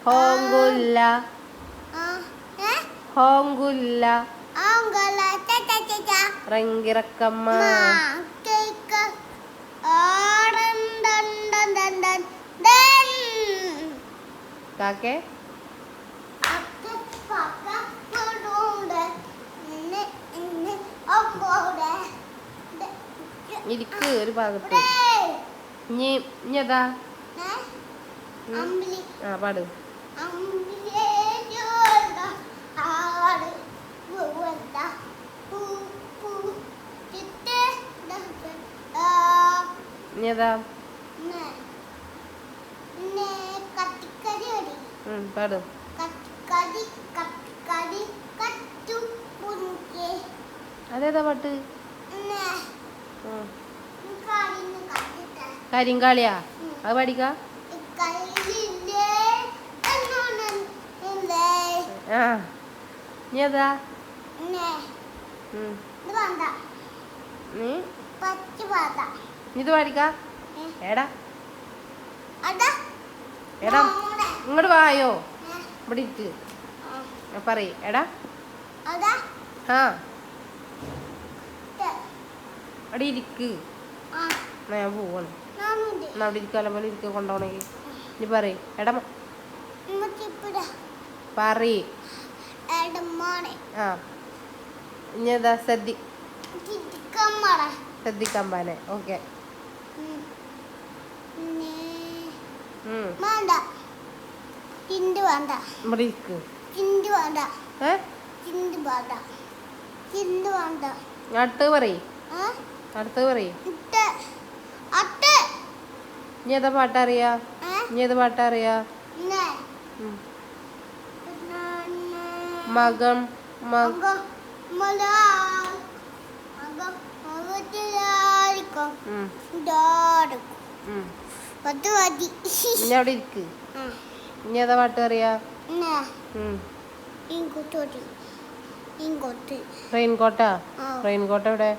ഹോങ്കുല്ല ഹോങ്കുല്ല റങ്കിറക്കമ്മ കാക്കേ ഇരിക്ക് ഒരു ഭാഗത്ത് ഇനിയതാ ആ പാട് ഇനിയതാ പാട് അതേതാ പാട്ട് കരിങ്കാളിയാ അത് പാടിക്ക ആ നീ ഏതാ നീ ഇത് പാടിക്ക എടാ എടാ ഇങ്ങോട്ട് വായോ ഇവിടെ ഇരിക്ക് പറയ് എടാ ആ അവിടെ ഇരിക്ക് ഞാൻ പോവാണ് എന്നാ അവിടെ ഇരിക്കാലോ പോലെ ഇരിക്കുക കൊണ്ടുപോകണമെങ്കിൽ ഇനി പറയ് എടാ പറയ് ആ ഇനി ഏതാ ശ്രദ്ധിക്കമ്പാനെ ഓക്കെ ഇവിടെ ഇരിക്ക് അടുത്ത് പറയ് അടുത്ത് പറയ് ഇനി ഏതാ പാട്ടറിയാ ഇനി ഏത് പാട്ടറിയാ മകം ഇനി അവിടെ ഇരിക്ക് ഇനി ഏതാ പാട്ട് അറിയാ റെയിൻകോട്ടാ റെയിൻകോട്ട എവിടെ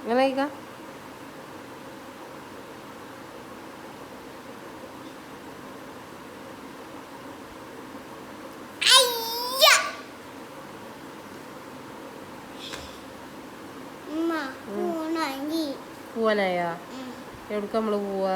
ഇങ്ങനെ പോവാനായാ എവിടേക്ക് നമ്മള് പോവാ